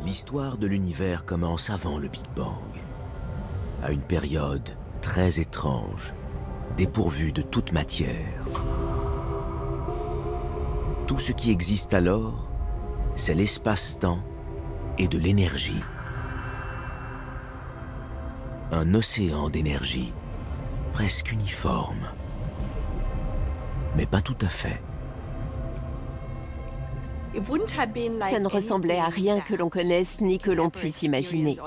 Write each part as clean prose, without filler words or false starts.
L'histoire de l'univers commence avant le Big Bang, à une période très étrange, dépourvue de toute matière. Tout ce qui existe alors, c'est l'espace-temps et de l'énergie. Un océan d'énergie, presque uniforme, mais pas tout à fait. Ça ne ressemblait à rien que l'on connaisse ni que l'on puisse imaginer.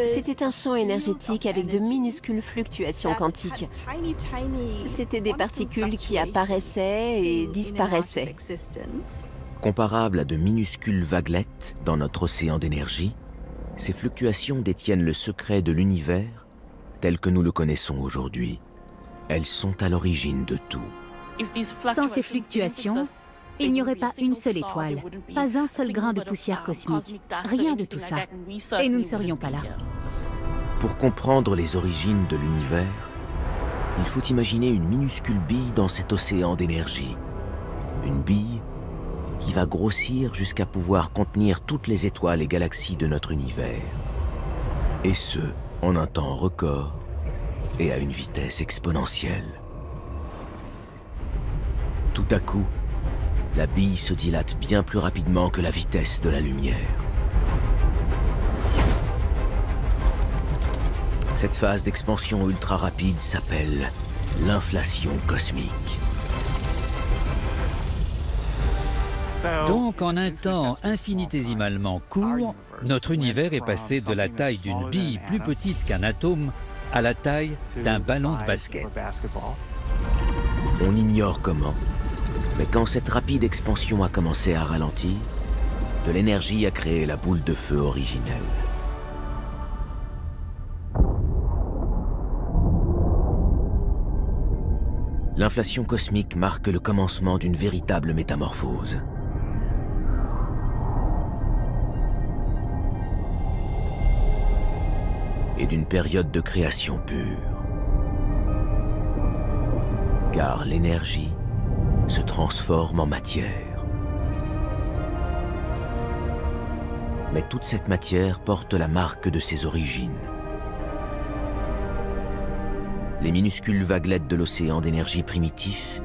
C'était un champ énergétique avec de minuscules fluctuations quantiques. C'était des particules qui apparaissaient et disparaissaient. Comparables à de minuscules vaguelettes dans notre océan d'énergie, ces fluctuations détiennent le secret de l'univers tel que nous le connaissons aujourd'hui. Elles sont à l'origine de tout. Sans ces fluctuations, il n'y aurait pas une seule étoile, pas un seul grain de poussière cosmique, rien de tout ça. Et nous ne serions pas là. Pour comprendre les origines de l'univers, il faut imaginer une minuscule bille dans cet océan d'énergie. Une bille qui va grossir jusqu'à pouvoir contenir toutes les étoiles et galaxies de notre univers. Et ce, en un temps record et à une vitesse exponentielle. Tout à coup, la bille se dilate bien plus rapidement que la vitesse de la lumière. Cette phase d'expansion ultra rapide s'appelle l'inflation cosmique. Donc, en un temps infinitésimalement court, notre univers est passé de la taille d'une bille plus petite qu'un atome à la taille d'un ballon de basket. On ignore comment, mais quand cette rapide expansion a commencé à ralentir, de l'énergie a créé la boule de feu originelle. L'inflation cosmique marque le commencement d'une véritable métamorphose. Et d'une période de création pure. Car l'énergie se transforme en matière. Mais toute cette matière porte la marque de ses origines. Les minuscules vaguelettes de l'océan d'énergie primitif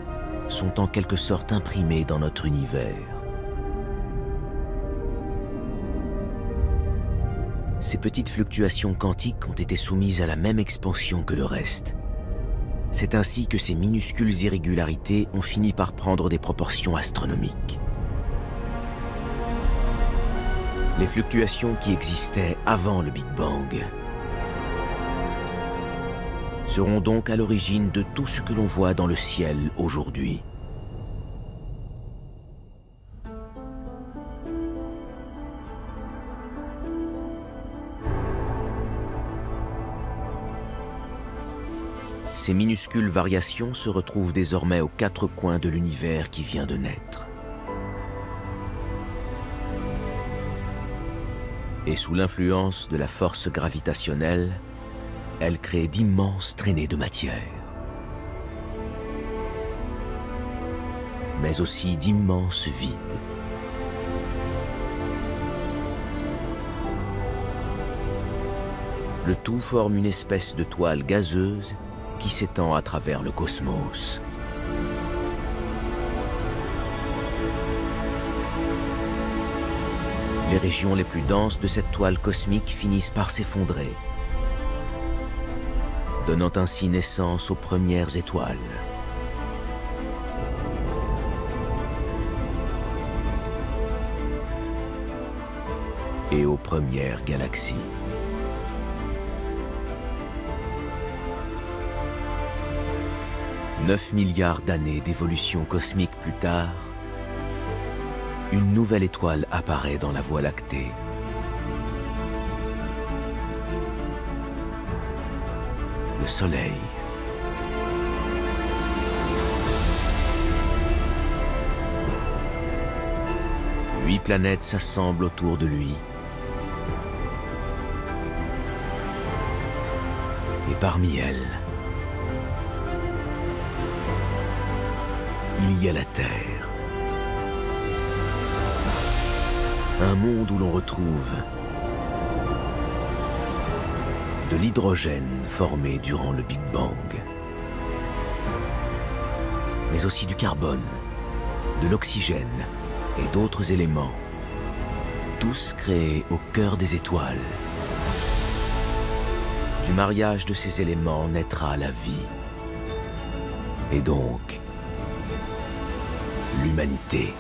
sont en quelque sorte imprimées dans notre univers. Ces petites fluctuations quantiques ont été soumises à la même expansion que le reste. C'est ainsi que ces minuscules irrégularités ont fini par prendre des proportions astronomiques. Les fluctuations qui existaient avant le Big Bang seront donc à l'origine de tout ce que l'on voit dans le ciel aujourd'hui. Ces minuscules variations se retrouvent désormais aux quatre coins de l'univers qui vient de naître. Et sous l'influence de la force gravitationnelle, elles créent d'immenses traînées de matière. Mais aussi d'immenses vides. Le tout forme une espèce de toile gazeuse qui s'étend à travers le cosmos. Les régions les plus denses de cette toile cosmique finissent par s'effondrer, donnant ainsi naissance aux premières étoiles. Et aux premières galaxies. « 9 milliards d'années d'évolution cosmique plus tard, une nouvelle étoile apparaît dans la Voie lactée. Le Soleil. Huit planètes s'assemblent autour de lui. Et parmi elles, il y a la Terre. Un monde où l'on retrouve de l'hydrogène formé durant le Big Bang, mais aussi du carbone, de l'oxygène et d'autres éléments, tous créés au cœur des étoiles. Du mariage de ces éléments naîtra la vie, et donc l'humanité.